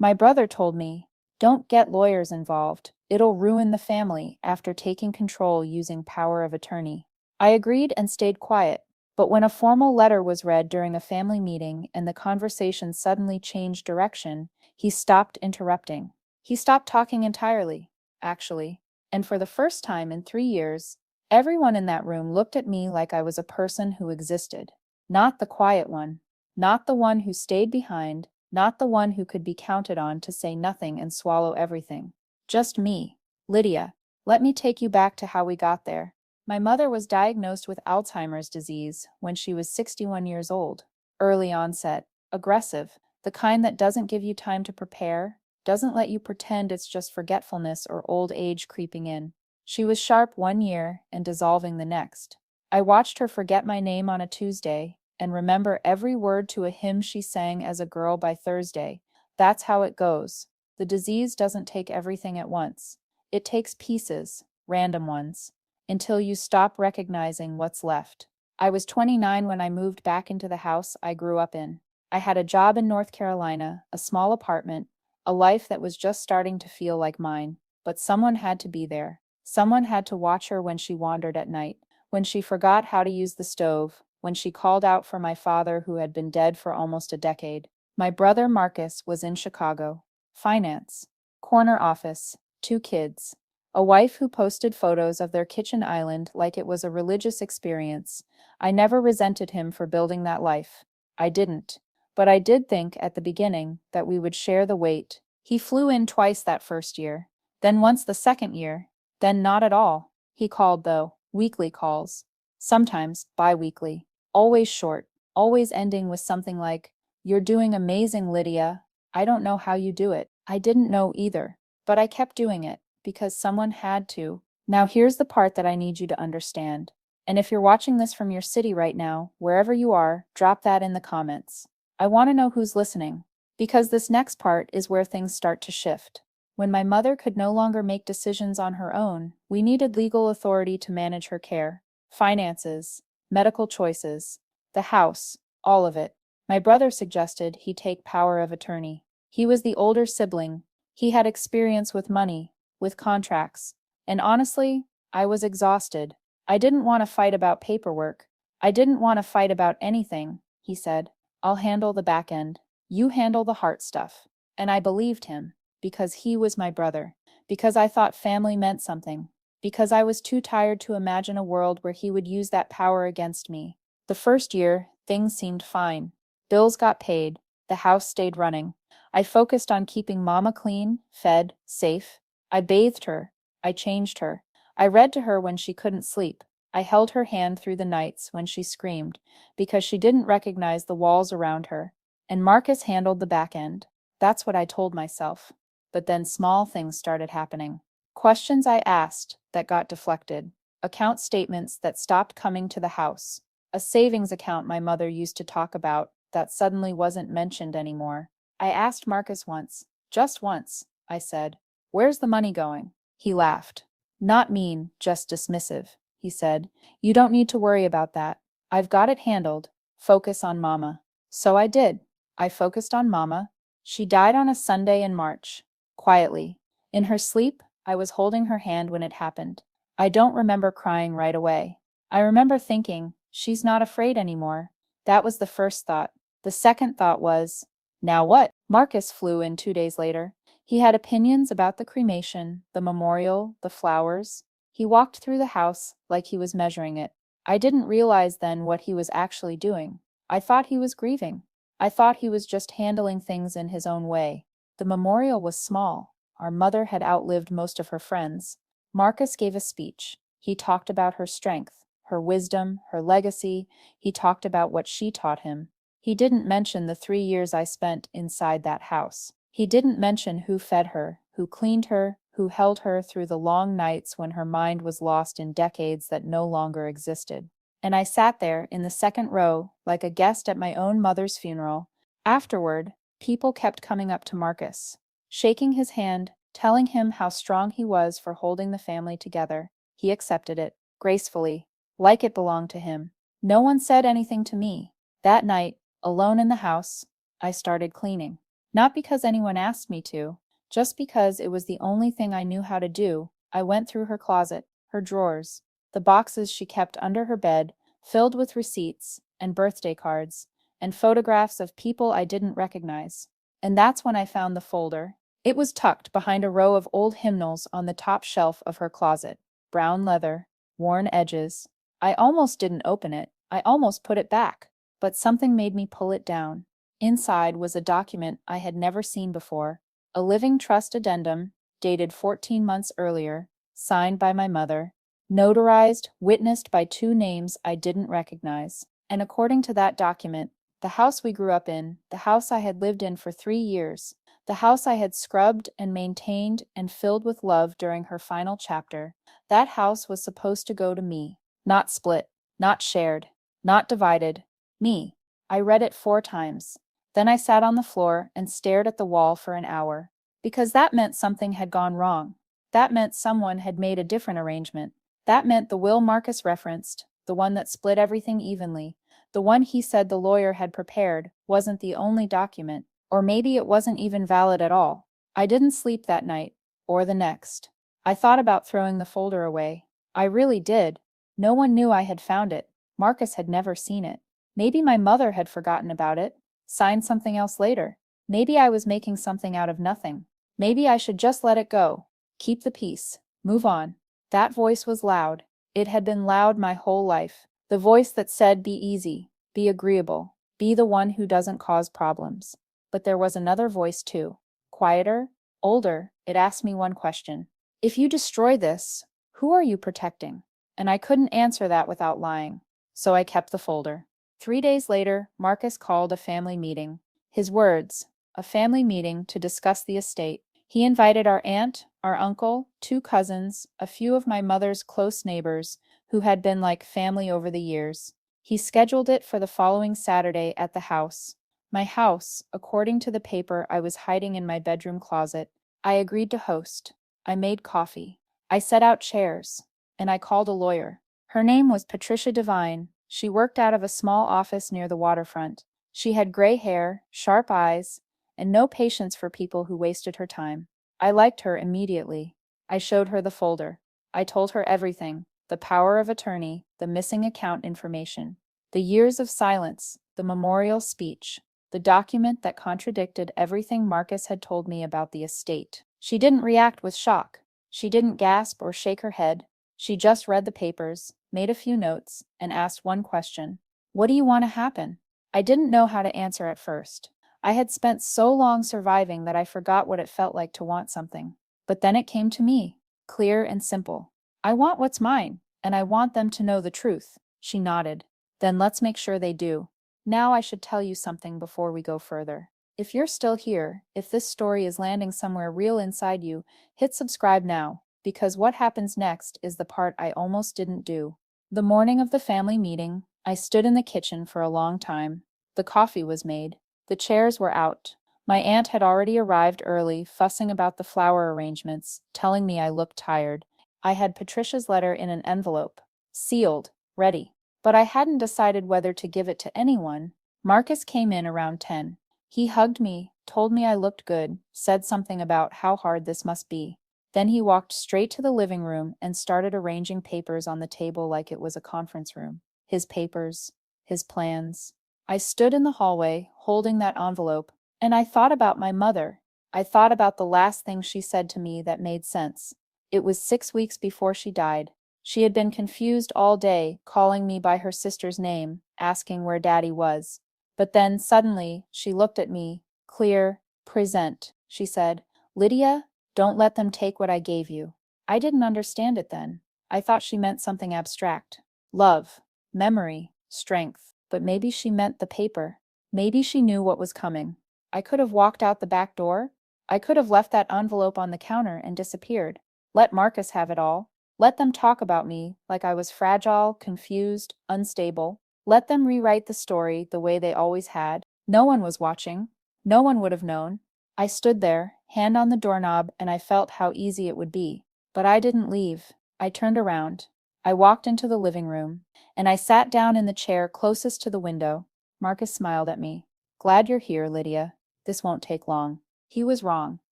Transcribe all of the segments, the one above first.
My brother told me, don't get lawyers involved. It'll ruin the family after taking control using power of attorney. I agreed and stayed quiet. But when a formal letter was read during a family meeting and the conversation suddenly changed direction, he stopped interrupting. He stopped talking entirely, actually. And for the first time in 3 years, everyone in that room looked at me like I was a person who existed. Not the quiet one, not the one who stayed behind, not the one who could be counted on to say nothing and swallow everything. Just me. Lydia, let me take you back to how we got there. My mother was diagnosed with Alzheimer's disease when she was 61 years old. Early onset, aggressive, the kind that doesn't give you time to prepare, doesn't let you pretend it's just forgetfulness or old age creeping in. She was sharp 1 year and dissolving the next. I watched her forget my name on a Tuesday and remember every word to a hymn she sang as a girl by Thursday. That's how it goes. The disease doesn't take everything at once. It takes pieces, random ones, until you stop recognizing what's left. I was 29 when I moved back into the house I grew up in. I had a job in North Carolina, a small apartment, a life that was just starting to feel like mine. But someone had to be there. Someone had to watch her when she wandered at night, when she forgot how to use the stove, when she called out for my father who had been dead for almost a decade. My brother Marcus was in Chicago. Finance. Corner office. 2 kids. A wife who posted photos of their kitchen island like it was a religious experience. I never resented him for building that life. I didn't. But I did think at the beginning that we would share the weight. He flew in twice that first year, then once the second year, then not at all. He called, though, weekly calls. Sometimes bi-weekly. Always short, always ending with something like, "You're doing amazing, Lydia. I don't know how you do it." I didn't know either, but I kept doing it because someone had to. Now here's the part that I need you to understand. And if you're watching this from your city right now, wherever you are, drop that in the comments. I want to know who's listening, because this next part is where things start to shift. When my mother could no longer make decisions on her own, we needed legal authority to manage her care, finances, medical choices, the house, all of it. My brother suggested he take power of attorney. He was the older sibling. He had experience with money, with contracts. And honestly, I was exhausted. I didn't want to fight about paperwork. I didn't want to fight about anything, he said. I'll handle the back end. You handle the heart stuff. And I believed him, because he was my brother, because I thought family meant something, because I was too tired to imagine a world where he would use that power against me. The first year, things seemed fine. Bills got paid. The house stayed running. I focused on keeping Mama clean, fed, safe. I bathed her. I changed her. I read to her when she couldn't sleep. I held her hand through the nights when she screamed, because she didn't recognize the walls around her. And Marcus handled the back end. That's what I told myself. But then small things started happening. Questions I asked that got deflected. Account statements that stopped coming to the house. A savings account my mother used to talk about that suddenly wasn't mentioned anymore. I asked Marcus once, just once, I said, "Where's the money going?" He laughed. Not mean, just dismissive. He said, "You don't need to worry about that. I've got it handled. Focus on Mama." So I did. I focused on Mama. She died on a Sunday in March. Quietly. In her sleep, I was holding her hand when it happened. I don't remember crying right away. I remember thinking, she's not afraid anymore. That was the first thought. The second thought was, now what? Marcus flew in 2 days later. He had opinions about the cremation, the memorial, the flowers. He walked through the house like he was measuring it. I didn't realize then what he was actually doing. I thought he was grieving. I thought he was just handling things in his own way. The memorial was small. Our mother had outlived most of her friends. Marcus gave a speech. He talked about her strength, her wisdom, her legacy. He talked about what she taught him. He didn't mention the 3 years I spent inside that house. He didn't mention who fed her, who cleaned her, who held her through the long nights when her mind was lost in decades that no longer existed. And I sat there in the second row, like a guest at my own mother's funeral. Afterward, people kept coming up to Marcus, shaking his hand, telling him how strong he was for holding the family together. He accepted it, gracefully, like it belonged to him. No one said anything to me. That night, alone in the house, I started cleaning. Not because anyone asked me to, just because it was the only thing I knew how to do. I went through her closet, her drawers, the boxes she kept under her bed, filled with receipts and birthday cards, and photographs of people I didn't recognize. And that's when I found the folder. It was tucked behind a row of old hymnals on the top shelf of her closet. Brown leather, worn edges. I almost didn't open it. I almost put it back. But something made me pull it down. Inside was a document I had never seen before, a living trust addendum, dated 14 months earlier, signed by my mother, notarized, witnessed by two names I didn't recognize. And according to that document, the house we grew up in, the house I had lived in for 3 years, the house I had scrubbed and maintained and filled with love during her final chapter, that house was supposed to go to me. Not split, not shared, not divided. Me. I read it 4 times. Then I sat on the floor and stared at the wall for an hour. Because that meant something had gone wrong. That meant someone had made a different arrangement. That meant the will Marcus referenced, the one that split everything evenly, the one he said the lawyer had prepared, wasn't the only document. Or maybe it wasn't even valid at all. I didn't sleep that night, or the next. I thought about throwing the folder away. I really did. No one knew I had found it. Marcus had never seen it. Maybe my mother had forgotten about it, signed something else later. Maybe I was making something out of nothing. Maybe I should just let it go. Keep the peace. Move on. That voice was loud. It had been loud my whole life. The voice that said, be easy, be agreeable, be the one who doesn't cause problems. But there was another voice too. Quieter, older, it asked me one question. If you destroy this, who are you protecting? And I couldn't answer that without lying. So I kept the folder. 3 days later, Marcus called a family meeting. His words, a family meeting to discuss the estate. He invited our aunt, our uncle, 2 cousins, a few of my mother's close neighbors, who had been like family over the years. He scheduled it for the following Saturday at the house. My house, according to the paper I was hiding in my bedroom closet. I agreed to host. I made coffee. I set out chairs. And I called a lawyer. Her name was Patricia Devine. She worked out of a small office near the waterfront. She had gray hair, sharp eyes, and no patience for people who wasted her time. I liked her immediately. I showed her the folder. I told her everything, the power of attorney, the missing account information, the years of silence, the memorial speech, the document that contradicted everything Marcus had told me about the estate. She didn't react with shock. She didn't gasp or shake her head. She just read the papers, made a few notes, and asked one question. What do you want to happen? I didn't know how to answer at first. I had spent so long surviving that I forgot what it felt like to want something. But then it came to me, clear and simple. I want what's mine, and I want them to know the truth. She nodded. Then let's make sure they do. Now I should tell you something before we go further. If you're still here, if this story is landing somewhere real inside you, hit subscribe now, because what happens next is the part I almost didn't do. The morning of the family meeting, I stood in the kitchen for a long time. The coffee was made. The chairs were out. My aunt had already arrived early, fussing about the flower arrangements, telling me I looked tired. I had Patricia's letter in an envelope, sealed, ready. But I hadn't decided whether to give it to anyone. Marcus came in around 10. He hugged me, told me I looked good, said something about how hard this must be. Then he walked straight to the living room and started arranging papers on the table like it was a conference room. His papers, his plans. I stood in the hallway, holding that envelope, and I thought about my mother. I thought about the last thing she said to me that made sense. It was 6 weeks before she died. She had been confused all day, calling me by her sister's name, asking where Daddy was. But then, suddenly, she looked at me, clear, present. She said, Lydia, don't let them take what I gave you. I didn't understand it then. I thought she meant something abstract. Love, memory, strength. But maybe she meant the paper. Maybe she knew what was coming. I could have walked out the back door. I could have left that envelope on the counter and disappeared. Let Marcus have it all. Let them talk about me like I was fragile, confused, unstable. Let them rewrite the story the way they always had. No one was watching. No one would have known. I stood there, hand on the doorknob, and I felt how easy it would be. But I didn't leave. I turned around. I walked into the living room, and I sat down in the chair closest to the window. Marcus smiled at me. Glad you're here, Lydia. This won't take long. He was wrong.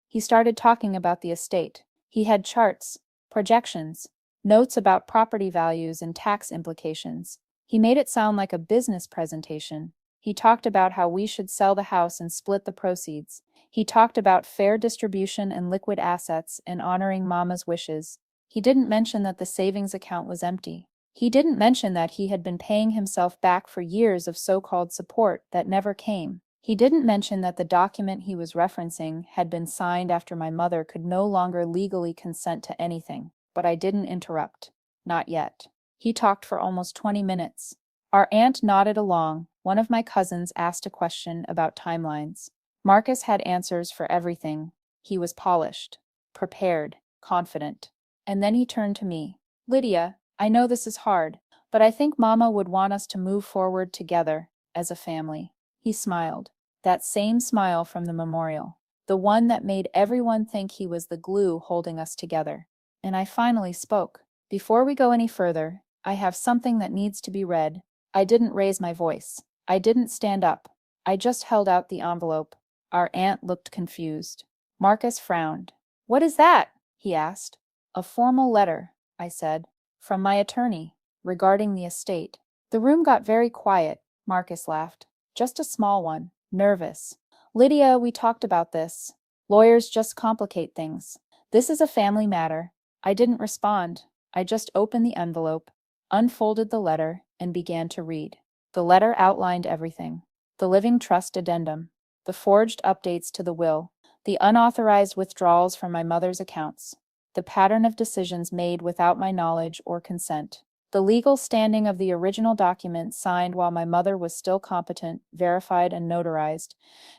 He started talking about the estate. He had charts, projections, notes about property values and tax implications. He made it sound like a business presentation. He talked about how we should sell the house and split the proceeds. He talked about fair distribution and liquid assets and honoring Mama's wishes. He didn't mention that the savings account was empty. He didn't mention that he had been paying himself back for years of so-called support that never came. He didn't mention that the document he was referencing had been signed after my mother could no longer legally consent to anything. But I didn't interrupt. Not yet. He talked for almost 20 minutes. Our aunt nodded along. One of my cousins asked a question about timelines. Marcus had answers for everything. He was polished, prepared, confident. And then he turned to me. Lydia, I know this is hard, but I think Mama would want us to move forward together, as a family. He smiled. That same smile from the memorial. The one that made everyone think he was the glue holding us together. And I finally spoke. Before we go any further, I have something that needs to be read. I didn't raise my voice. I didn't stand up. I just held out the envelope. Our aunt looked confused. Marcus frowned. What is that? He asked. A formal letter, I said, from my attorney, regarding the estate. The room got very quiet. Marcus laughed. Just a small one. Nervous. Lydia, we talked about this. Lawyers just complicate things. This is a family matter. I didn't respond. I just opened the envelope, unfolded the letter, and began to read. The letter outlined everything. The living trust addendum, the forged updates to the will, the unauthorized withdrawals from my mother's accounts, the pattern of decisions made without my knowledge or consent, the legal standing of the original document signed while my mother was still competent, verified, and notarized,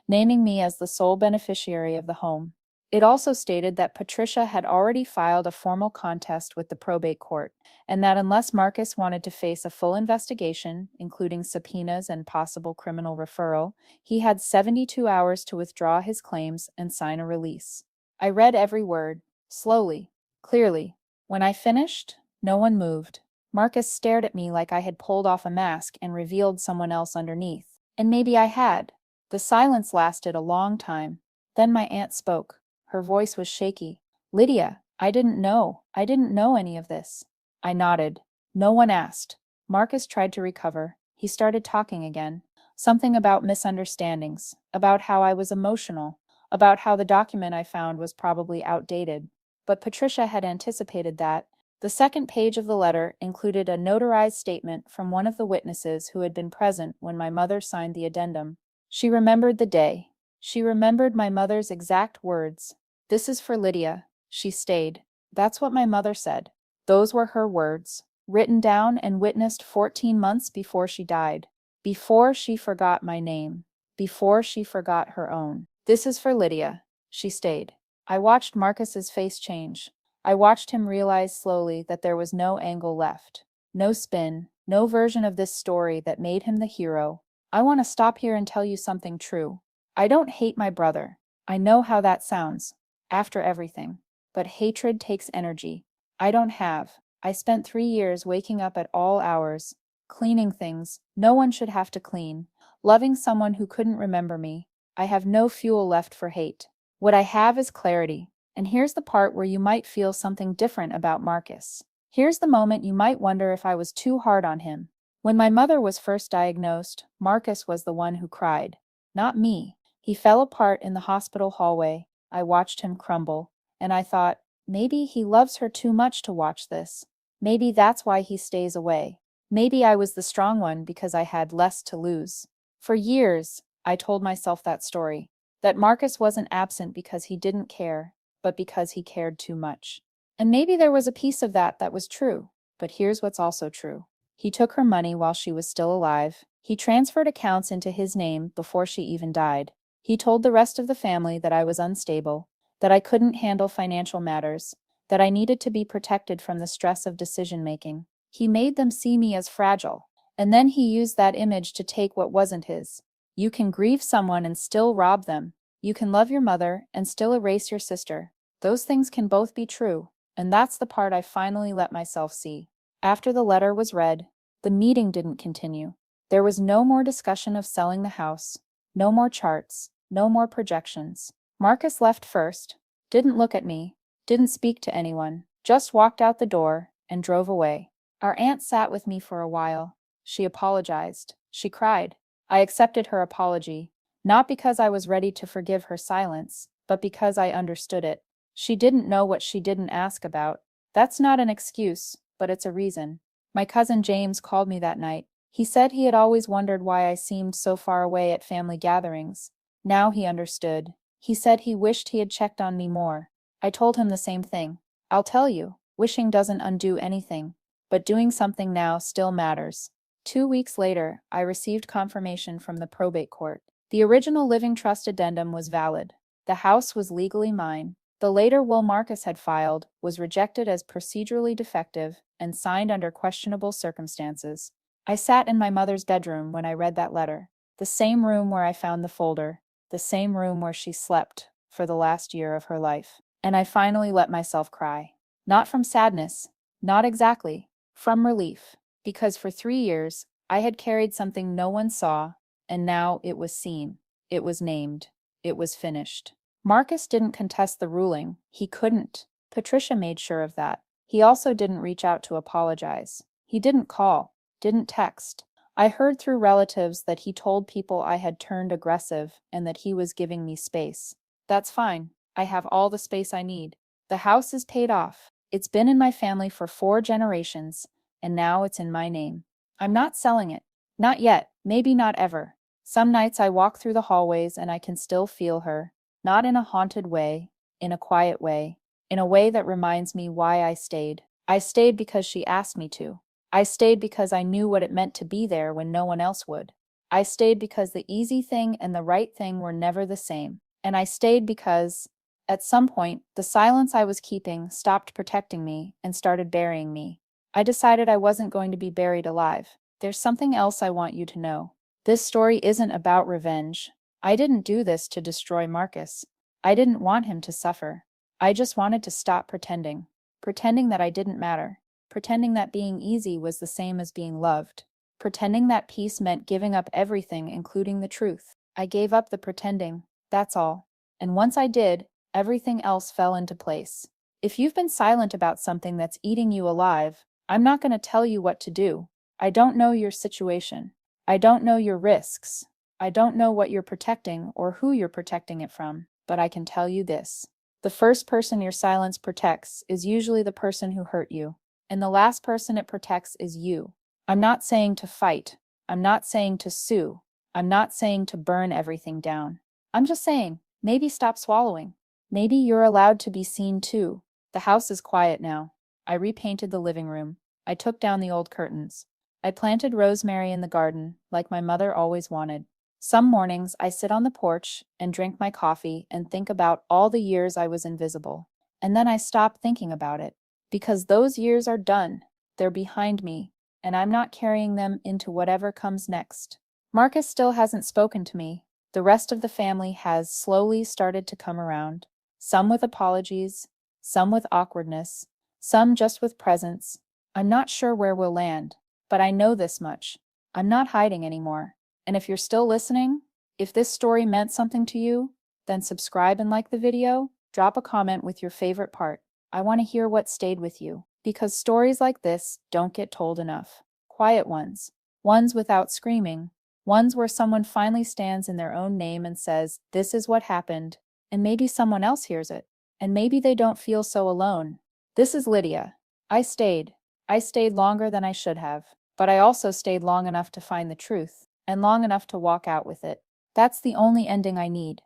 naming me as the sole beneficiary of the home. It also stated that Patricia had already filed a formal contest with the probate court, and that unless Marcus wanted to face a full investigation, including subpoenas and possible criminal referral, he had 72 hours to withdraw his claims and sign a release. I read every word, slowly, clearly. When I finished, no one moved. Marcus stared at me like I had pulled off a mask and revealed someone else underneath. And maybe I had. The silence lasted a long time. Then my aunt spoke. Her voice was shaky. Lydia, I didn't know any of this. I nodded. No one asked. Marcus tried to recover. He started talking again. Something about misunderstandings, about how I was emotional, about how the document I found was probably outdated. But Patricia had anticipated that. The second page of the letter included a notarized statement from one of the witnesses who had been present when my mother signed the addendum. She remembered the day. She remembered my mother's exact words. This is for Lydia. She stayed. That's what my mother said. Those were her words, written down and witnessed 14 months before she died. Before she forgot my name. Before she forgot her own. This is for Lydia. She stayed. I watched Marcus's face change. I watched him realize slowly that there was no angle left. No spin, no version of this story that made him the hero. I want to stop here and tell you something true. I don't hate my brother. I know how that sounds. After everything. But hatred takes energy. I don't have. I spent 3 years waking up at all hours, cleaning things no one should have to clean, loving someone who couldn't remember me. I have no fuel left for hate. What I have is clarity. And here's the part where you might feel something different about Marcus. Here's the moment you might wonder if I was too hard on him. When my mother was first diagnosed, Marcus was the one who cried. Not me. He fell apart in the hospital hallway. I watched him crumble, and I thought, maybe he loves her too much to watch this. Maybe that's why he stays away. Maybe I was the strong one because I had less to lose. For years, I told myself that story, that Marcus wasn't absent because he didn't care, but because he cared too much. And maybe there was a piece of that was true, but here's what's also true. He took her money while she was still alive. He transferred accounts into his name before she even died. He told the rest of the family that I was unstable, that I couldn't handle financial matters, that I needed to be protected from the stress of decision-making. He made them see me as fragile, and then he used that image to take what wasn't his. You can grieve someone and still rob them. You can love your mother and still erase your sister. Those things can both be true, and that's the part I finally let myself see. After the letter was read, the meeting didn't continue. There was no more discussion of selling the house, no more charts, No more projections. Marcus left first, didn't look at me, didn't speak to anyone, just walked out the door and drove away. Our aunt sat with me for a while. She apologized. She cried. I accepted her apology, not because I was ready to forgive her silence, but because I understood it. She didn't know what she didn't ask about. That's not an excuse, but it's a reason. My cousin James called me that night. He said he had always wondered why I seemed so far away at family gatherings. Now he understood. He said he wished he had checked on me more. I told him the same thing. I'll tell you, wishing doesn't undo anything, but doing something now still matters. 2 weeks later, I received confirmation from the probate court. The original living trust addendum was valid. The house was legally mine. The later will Marcus had filed was rejected as procedurally defective and signed under questionable circumstances. I sat in my mother's bedroom when I read that letter, the same room where I found the folder, the same room where she slept for the last year of her life. And I finally let myself cry. Not from sadness, not exactly, from relief, because for 3 years I had carried something no one saw, and now it was seen, it was named, it was finished. Marcus didn't contest the ruling. He couldn't. Patricia made sure of that. He also didn't reach out to apologize. He didn't call, didn't text. I heard through relatives that he told people I had turned aggressive and that he was giving me space. That's fine. I have all the space I need. The house is paid off. It's been in my family for 4 generations, and now it's in my name. I'm not selling it. Not yet. Maybe not ever. Some nights I walk through the hallways and I can still feel her. Not in a haunted way, in a quiet way, in a way that reminds me why I stayed. I stayed because she asked me to. I stayed because I knew what it meant to be there when no one else would. I stayed because the easy thing and the right thing were never the same. And I stayed because, at some point, the silence I was keeping stopped protecting me and started burying me. I decided I wasn't going to be buried alive. There's something else I want you to know. This story isn't about revenge. I didn't do this to destroy Marcus. I didn't want him to suffer. I just wanted to stop pretending. Pretending that I didn't matter. Pretending that being easy was the same as being loved. Pretending that peace meant giving up everything, including the truth. I gave up the pretending, that's all. And once I did, everything else fell into place. If you've been silent about something that's eating you alive, I'm not going to tell you what to do. I don't know your situation. I don't know your risks. I don't know what you're protecting or who you're protecting it from, but I can tell you this. The first person your silence protects is usually the person who hurt you, and the last person it protects is you. I'm not saying to fight. I'm not saying to sue. I'm not saying to burn everything down. I'm just saying, maybe stop swallowing. Maybe you're allowed to be seen too. The house is quiet now. I repainted the living room. I took down the old curtains. I planted rosemary in the garden, like my mother always wanted. Some mornings I sit on the porch and drink my coffee and think about all the years I was invisible. And then I stop thinking about it, because those years are done. They're behind me, and I'm not carrying them into whatever comes next. Marcus still hasn't spoken to me. The rest of the family has slowly started to come around, some with apologies, some with awkwardness, some just with presence. I'm not sure where we'll land, but I know this much. I'm not hiding anymore. And if you're still listening, if this story meant something to you, then subscribe and like the video. Drop a comment with your favorite part. I want to hear what stayed with you, because stories like this don't get told enough. Quiet ones, ones without screaming, ones where someone finally stands in their own name and says, "This is what happened," and maybe someone else hears it, and maybe they don't feel so alone. This is Lydia. I stayed. I stayed longer than I should have, but I also stayed long enough to find the truth, and long enough to walk out with it. That's the only ending I need.